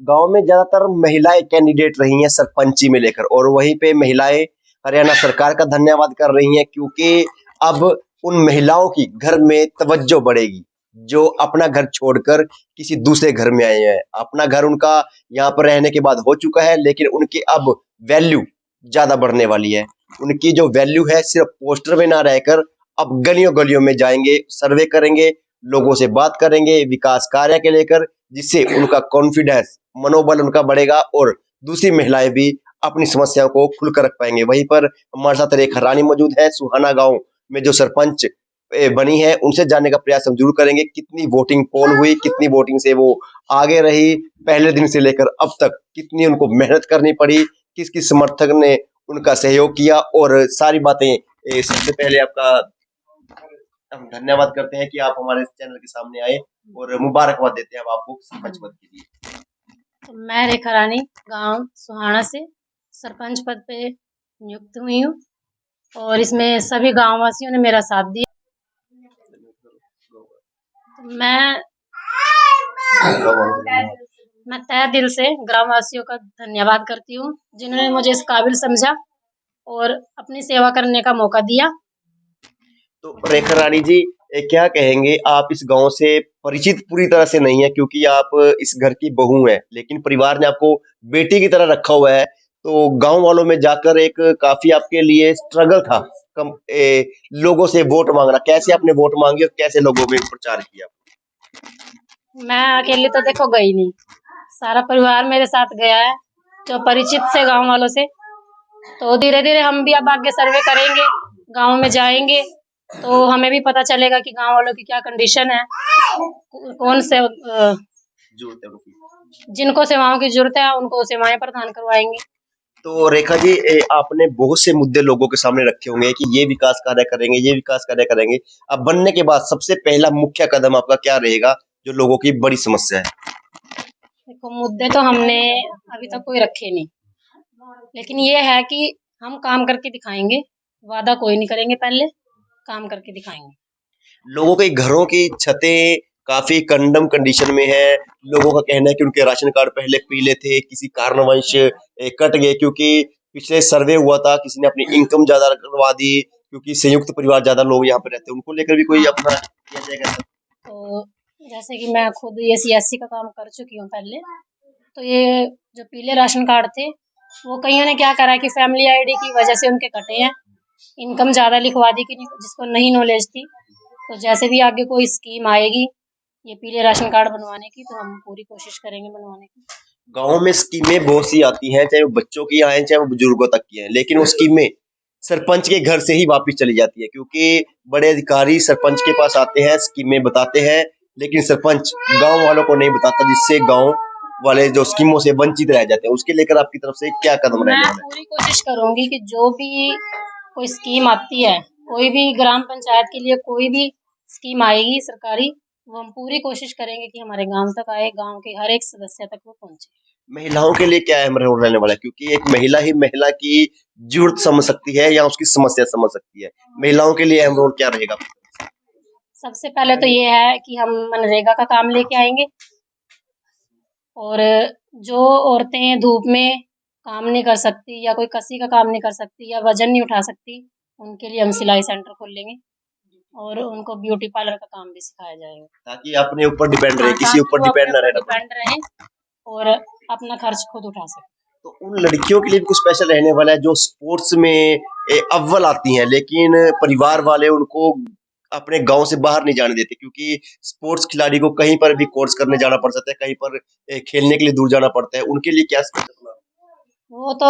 गांव में ज्यादातर महिलाएं कैंडिडेट रही हैं सरपंची में लेकर, और वहीं पे महिलाएं हरियाणा सरकार का धन्यवाद कर रही हैं, क्योंकि अब उन महिलाओं की घर में तवज्जो बढ़ेगी जो अपना घर छोड़कर किसी दूसरे घर में आए हैं। अपना घर उनका यहाँ पर रहने के बाद हो चुका है, लेकिन उनकी अब वैल्यू ज्यादा बढ़ने वाली है। उनकी जो वैल्यू है सिर्फ पोस्टर में ना रहकर अब गलियों गलियों में जाएंगे, सर्वे करेंगे, लोगों से बात करेंगे विकास कार्य के लेकर, जिससे उनका कॉन्फिडेंस, मनोबल उनका बढ़ेगा, और दूसरी महिलाएं भी अपनी समस्याओं को खुलकर रख पाएंगे। वहीं पर हमारे साथ रेखा रानी मौजूद है, सुहाना गांव में जो सरपंच बनी है, उनसे जानने का प्रयास हम जरूर करेंगे। कितनी वोटिंग पोल हुई, कितनी वोटिंग से वो आगे रही, पहले दिन से लेकर अब तक कितनी उनको मेहनत करनी पड़ी, किस किस समर्थक ने उनका सहयोग किया, और सारी बातें। सबसे पहले आपका हम धन्यवाद करते हैं कि आप हमारे चैनल के सामने आए, और मुबारकबाद देते हैं हम आपको सरपंच पद के लिए। तो मैं रेखा रानी गांव सुहाना से सरपंच पद पे नियुक्त हुई हूँ और इसमें सभी गांव वासियों ने मेरा साथ दिया। तो मैं तहे दिल से ग्राम वासियों का धन्यवाद करती हूँ जिन्होंने मुझे इस काबिल समझा और अपनी सेवा करने का मौका दिया। तो रेखा रानी जी, क्या कहेंगे? आप इस गांव से परिचित पूरी तरह से नहीं है, क्योंकि आप इस घर की बहू हैं, लेकिन परिवार ने आपको बेटी की तरह रखा हुआ है। तो गांव वालों में जाकर एक काफी आपके लिए स्ट्रगल था, लोगों से वोट मांगना। कैसे आपने वोट मांगी और कैसे लोगों में प्रचार किया? मैं अकेले तो देखो गई नहीं, सारा परिवार मेरे साथ गया है जो परिचित से गांव वालों से। तो धीरे धीरे हम भी अब आगे सर्वे करेंगे, गांव में जाएंगे तो हमें भी पता चलेगा कि गांव वालों की क्या कंडीशन है, कौन से जरूरत है उनकी। जिनको सेवाओं की जरूरत है उनको सेवाएं प्रदान करवाएंगे। तो रेखा जी, आपने बहुत से मुद्दे लोगों के सामने रखे होंगे कि ये विकास कार्य करेंगे, ये विकास कार्य करेंगे। अब बनने के बाद सबसे पहला मुख्य कदम आपका क्या रहेगा, जो लोगों की बड़ी समस्या है? देखो, मुद्दे तो हमने अभी तक कोई रखे नहीं, लेकिन ये है कि हम काम करके दिखाएंगे। वादा कोई नहीं करेंगे, पहले काम करके दिखाएंगे। लोगों के घरों की छतें काफी कंडम कंडीशन में है। लोगों का कहना है कि उनके राशन कार्ड पहले पीले थे, किसी कारणवश कट गए, क्योंकि पिछले सर्वे हुआ था, किसी ने अपनी इनकम ज्यादा करवा दी, क्योंकि संयुक्त परिवार ज्यादा लोग यहाँ पे रहते हैं। उनको लेकर भी कोई अपना किया जाएगा? तो जैसे कि मैं खुद ये सीएससी का काम कर चुकी हूँ पहले, तो ये जो पीले राशन कार्ड थे वो कईयों ने क्या करा है कि फैमिली आईडी की वजह से उनके कटे हैं, इनकम ज्यादा लिखवा दी कि जिसको नहीं नॉलेज थी। तो जैसे भी आगे कोई स्कीम आएगी ये पीले राशन कार्ड बनवाने की, तो हम पूरी कोशिश करेंगे बनवाने की। गाँव में स्कीमें बहुत सी आती हैं, चाहे वो बच्चों की आए, चाहे वो बुजुर्गों तक की हैं, लेकिन वो स्कीमें सरपंच के घर से ही वापस चली जाती है, क्योंकि बड़े अधिकारी सरपंच के पास आते हैं, स्कीमें बताते हैं, लेकिन सरपंच गांव वालों को नहीं बताता, जिससे गांव वाले जो स्कीमों से वंचित रह जाते हैं। उसके लेकर आपकी तरफ से क्या कदम रहने मैं वाला पूरी कोशिश करूंगी कि जो भी कोई स्कीम आती है, कोई भी ग्राम पंचायत के लिए कोई भी स्कीम आएगी सरकारी, वो हम पूरी कोशिश करेंगे कि हमारे गांव तक आए, गांव के हर एक सदस्य तक वो पहुंचे। है? महिलाओं के लिए क्या अहम रोल रहने वाला है, क्योंकि एक महिला ही महिला की जरूरत समझ सकती है या उसकी समस्या समझ सकती है। महिलाओं के लिए अहम रोल क्या रहेगा? सबसे पहले तो ये है कि हम मनरेगा का काम लेके आएंगे, और जो औरतें धूप में काम नहीं कर सकती या कोई कसी का काम नहीं कर सकती या वजन नहीं उठा सकती, उनके लिए हम सिलाई सेंटर खोलेंगे और उनको ब्यूटी पार्लर का काम भी सिखाया जाएगा, ताकि अपने ऊपर डिपेंड रहे, हाँ, किसी ताकि ऊपर वो अपने डिपेंड ना ऊपर रहना पड़े। डिपेंड रहें और अपना खर्च खुद उठा सकें। तो उन लड़कियों के लिए भी कुछ स्पेशल रहने वाला है जो स्पोर्ट्स में अव्वल आती हैं, लेकिन परिवार वाले उनको अपने गांव से बाहर नहीं जाने देते, क्योंकि स्पोर्ट्स खिलाड़ी को कहीं पर भी कोर्स करने जाना पड़ सकता है, कहीं पर खेलने के लिए दूर जाना पड़ता है। उनके लिए क्या स्पेशल प्लान? वो तो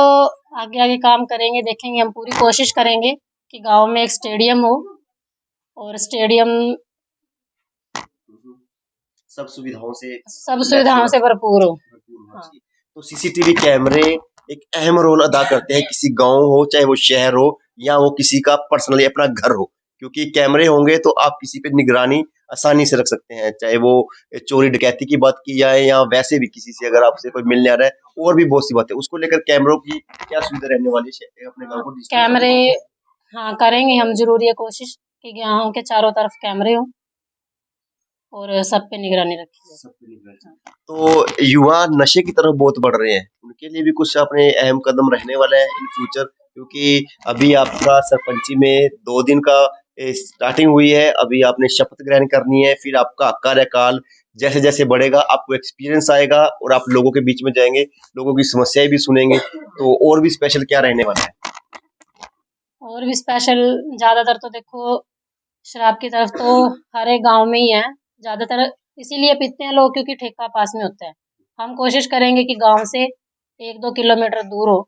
आगे आगे काम करेंगे, देखेंगे। हम पूरी कोशिश करेंगे कि गांव में एक स्टेडियम हो और स्टेडियम सब सुविधाओं से सब लैस सुविधाओं से भरपूर हो। भरपूर होना हाँ। चाहिए। तो सीसीटीवी कैमरे एक अहम रोल अदा करते हैं, किसी गांव हो, चाहे वो शहर हो, या वो किसी का पर्सनली अपना घर हो, क्योंकि कैमरे होंगे तो आप किसी पे निगरानी आसानी से रख सकते हैं, चाहे वो चोरी डकैती की बात की जाए या वैसे भी किसी से अगर आपसे कोई मिलने आ रहा है, और भी बहुत सी बातें। उसको लेकर कैमरों की क्या सुविधा रहने वाली है अपने गाँव को डिजिटल कैमरे, करने हाँ, करेंगे हम जरूर ये कोशिश कि गाँव के चारों तरफ कैमरे हो। और सब पे निगरानी रखी है। तो युवा नशे की तरफ बहुत बढ़ रहे हैं, उनके लिए भी कुछ अपने अहम कदम रहने वाले हैं इन फ्यूचर, क्योंकि अभी आपका सरपंची में 2 दिन का स्टार्टिंग हुई है, अभी आपने शपथ ग्रहण करनी है, फिर आपका कार्यकाल जैसे जैसे बढ़ेगा आपको एक्सपीरियंस आएगा और आप लोगों के बीच में जाएंगे, लोगों की समस्याएं भी सुनेंगे, तो और भी स्पेशल क्या रहने वाला है? और भी स्पेशल ज्यादातर तो देखो शराब की तरफ तो हर एक गांव में ही है ज्यादातर, इसीलिए पीते हैं लोग क्योंकि ठेका पास में होता है। हम कोशिश करेंगे कि गांव से 1-2 किलोमीटर दूर हो।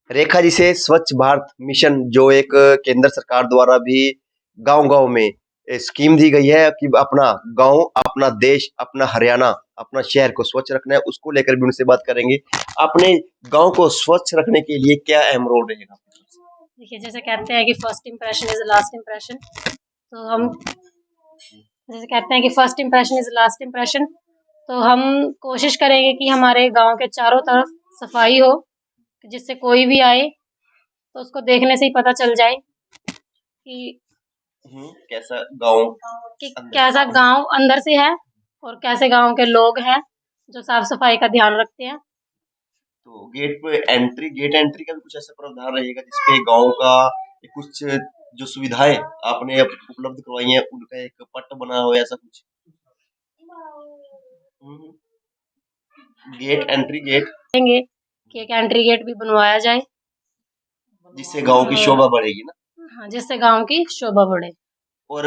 रेखा जी से स्वच्छ भारत मिशन जो एक केंद्र सरकार द्वारा भी गांव-गांव में स्कीम दी गई है कि अपना गांव, अपना देश, अपना हरियाणा, अपना शहर को स्वच्छ रखना है, उसको लेकर भी उनसे बात करेंगे। अपने गांव को स्वच्छ रखने के लिए क्या अहम रोल रहेगा? देखिए जैसे कहते हैं कि first impression is last impression, तो हम जैसे कहते हैं कि first impression is last impression, तो हम कोशिश करेंगे कि हमारे गांव के चारों तरफ सफाई हो, जिससे कोई भी आए तो उसको देखने से ही पता चल जाए कि कैसा गांव कैसा गांव अंदर से है और कैसे गांव के लोग हैं जो साफ सफाई का ध्यान रखते हैं। तो गेट एंट्री का भी कुछ ऐसा प्रावधान रहेगा जिसपे गांव का कुछ जो सुविधाएं आपने उपलब्ध करवाई हैं उनका एक पट बना हो, ऐसा कुछ? गेट करेंगे कि एक एंट्री गेट भी बनवाया जाए जिससे गांव की शोभा बढ़ेगी ना। हाँ, जिससे गांव की शोभा बढ़े। और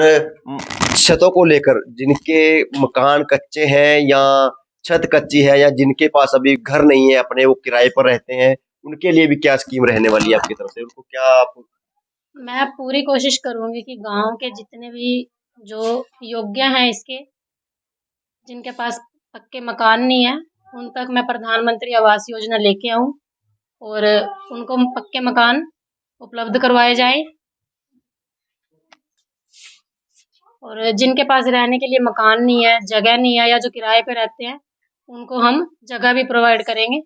छतों को लेकर जिनके मकान कच्चे हैं या छत कच्ची है या जिनके पास अभी घर नहीं है अपने, वो किराए पर रहते हैं, उनके लिए भी क्या स्कीम रहने वाली है आपकी तरफ से? उनको क्या आप? मैं पूरी कोशिश करूंगी कि गांव के जितने भी जो योग्य हैं इसके, जिनके पास पक्के मकान नहीं है, उन तक मैं प्रधानमंत्री आवास योजना लेके आऊं और उनको पक्के मकान उपलब्ध करवाए जाए। और जिनके पास रहने के लिए मकान नहीं है, जगह नहीं है या जो किराए पे रहते हैं, उनको हम जगह भी प्रोवाइड करेंगे।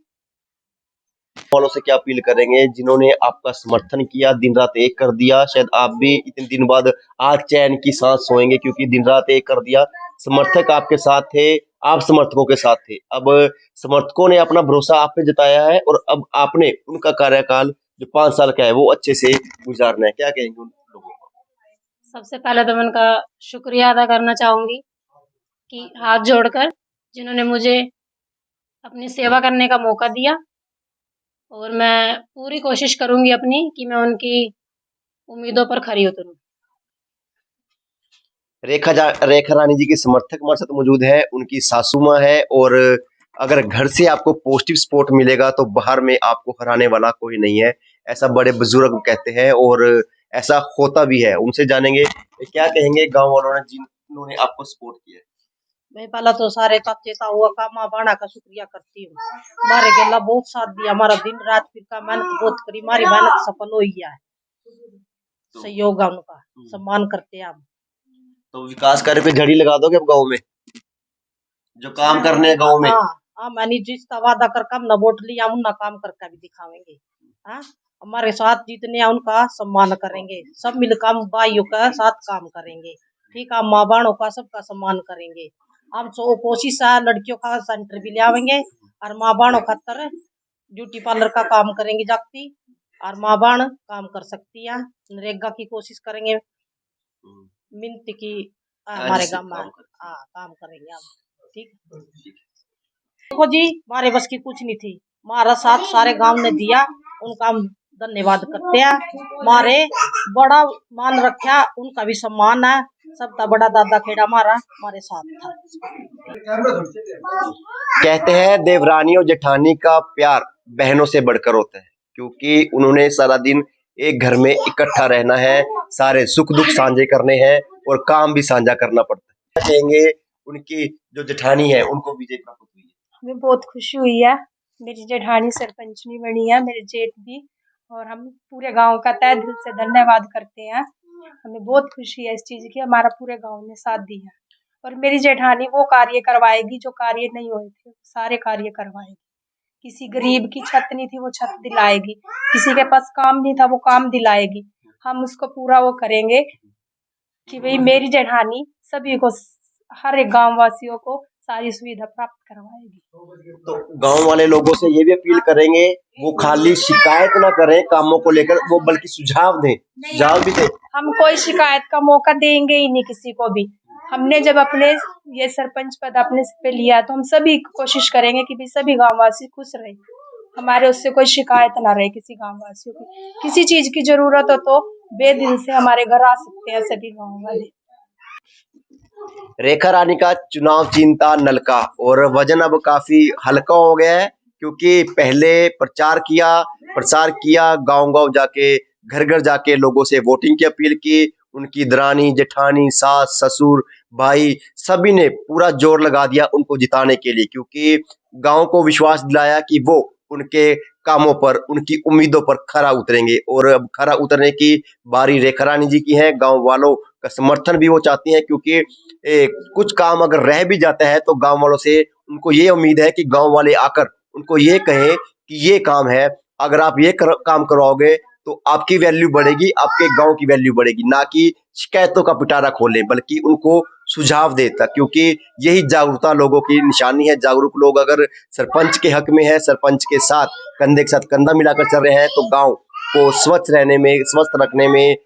वालों से क्या अपील करेंगे जिन्होंने आपका समर्थन किया, दिन रात एक कर दिया, शायद आप भी इतने दिन बाद आज चैन की सांस सोएंगे क्योंकि दिन रात एक कर दिया, समर्थक आपके साथ थे, आप समर्थकों के साथ थे, अब समर्थकों ने अपना भरोसा आप पे जताया है और अब आपने उनका कार्यकाल जो 5 साल का है वो अच्छे से गुजारना है, क्या कहेंगे उन लोगों को? सबसे पहले तो मैं उनका शुक्रिया अदा करना चाहूंगी कि हाथ जोड़कर जिन्होंने मुझे अपनी सेवा करने का मौका दिया, और मैं पूरी कोशिश करूंगी अपनी कि मैं उनकी उम्मीदों पर खरी उतरूं। रेखा रानी जी के समर्थक हमारे साथ मौजूद है, उनकी सासू माँ है, और अगर घर से आपको पॉजिटिव सपोर्ट मिलेगा तो बाहर में आपको हराने वाला कोई नहीं है, ऐसा बड़े बुजुर्ग कहते हैं और ऐसा होता भी है। उनसे जानेंगे क्या कहेंगे गांव वालों ने जिन्होंने आपको सपोर्ट किया है। मैं पहला तो सारे चाचे ताऊ का माँ बाणा का शुक्रिया करती हूँ। हमारे गेला बहुत साथ दिया, हमारा दिन रात फिर का मेहनत बहुत करी, हमारी मेहनत सफल हो गया है। सहयोग है उनका, सम्मान करते हैं हम। तो विकास कार्य पे झड़ी लगा दोगे अब गाँव में, जो काम करने हैं गाँव में? हाँ, मैंने जिस वादा कर काम न वोट लिया उन काम करके भी दिखावेंगे। हाँ, हमारे साथ जितने हैं उनका सम्मान करेंगे, सब मिलकर हम भाइयों का साथ काम करेंगे। ठीक है, माँ बहनों का सबका सम्मान करेंगे। हम सो कोशिश है लड़कियों का सेंटर भी ले आवेंगे और माँ बहनों खातर ब्यूटी पार्लर का काम करेंगे जागती, और माँ बहन काम कर सकती है। नरेगा की कोशिश करेंगे, मिन्नत की हमारे गाँव में काम करेंगे हम। ठीक देखो जी, हमारे बस की कुछ नहीं थी, हमारा साथ सारे गांव ने दिया, उनका हम धन्यवाद करते हैं। हमारे बड़ा मान रखा, उनका भी सम्मान है। सबका बड़ा दादा खेड़ा हमारा हमारे साथ था। कहते हैं देवरानी और जेठानी का प्यार बहनों से बढ़कर होता है, क्योंकि उन्होंने सारा दिन एक घर में इकट्ठा रहना है, सारे सुख दुख साझे करने हैं और काम भी साझा करना पड़ता है। क्या कहेंगे उनकी जो जेठानी है उनको विजय प्राप्त हुई है? हमें बहुत खुशी हुई है, मेरी जेठानी सरपंचनी बनी है, मेरे जेठ भी, और हम पूरे गांव का तहे दिल से धन्यवाद करते हैं। हमें बहुत खुशी है इस चीज की, हमारा पूरे गांव ने साथ दिया, और मेरी जेठानी वो कार्य करवाएगी जो कार्य नहीं हुए थे, सारे कार्य करवाएगी। किसी गरीब की छत नहीं थी वो छत दिलाएगी, किसी के पास काम नहीं था वो काम दिलाएगी। हम उसको पूरा वो करेंगे कि भाई मेरी जेठानी सभी को, हर एक गांव वासियों को सारी सुविधा प्राप्त करवाएगी। तो गांव वाले लोगों से ये भी अपील करेंगे, वो खाली शिकायत ना करें कामों को लेकर, वो बल्कि सुझाव दें, सुझाव भी दें। हम कोई शिकायत का मौका देंगे ही नहीं किसी को भी। हमने जब अपने ये सरपंच पद अपने पे लिया तो हम सभी कोशिश करेंगे कि भी सभी गांववासी खुश रहे, हमारे उससे कोई शिकायत ना रहे किसी गांववासियों की। किसी चीज की जरूरत हो तो बेदिल से हमारे घर आ सकते हैं सभी गांव वाले। रेखा रानी का चुनाव चिंता नलका, और वजन अब काफी हल्का हो गया है, क्योंकि पहले प्रसार किया, गांव-गांव जाके, घर-घर जाके लोगों से वोटिंग की अपील की, उनकी दरानी, जेठानी, सास, ससुर, भाई सभी ने पूरा जोर लगा दिया उनको जिताने के लिए, क्योंकि गांव को विश्वास दिलाया कि वो उनके कामों पर, उनकी उम्मीदों पर खरा उतरेंगे, और अब खरा उतरने की बारी रेखा रानी जी की है। गांव वालों का समर्थन भी वो चाहती हैं, क्योंकि कुछ काम अगर रह भी जाता है तो गांव वालों से उनको ये उम्मीद है कि गांव वाले आकर उनको ये कहें कि ये काम है, अगर आप ये काम करवाओगे तो आपकी वैल्यू बढ़ेगी, आपके गांव की वैल्यू बढ़ेगी, ना कि शिकायतों का पिटारा खोलें, बल्कि उनको सुझाव देता, क्योंकि यही जागरूकता लोगों की निशानी है। जागरूक लोग अगर सरपंच के हक में है, सरपंच के साथ कंधे के साथ कंधा मिलाकर चल रहे हैं, तो गांव को स्वच्छ रहने में, स्वस्थ रखने में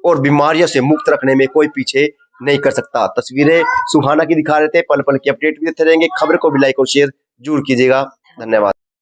और बीमारियों से मुक्त रखने में कोई पीछे नहीं कर सकता। तस्वीरें सुहाना की दिखा रहे थे, पल पल की अपडेट भी देते रहेंगे। खबर को भी लाइक और शेयर जरूर कीजिएगा। धन्यवाद।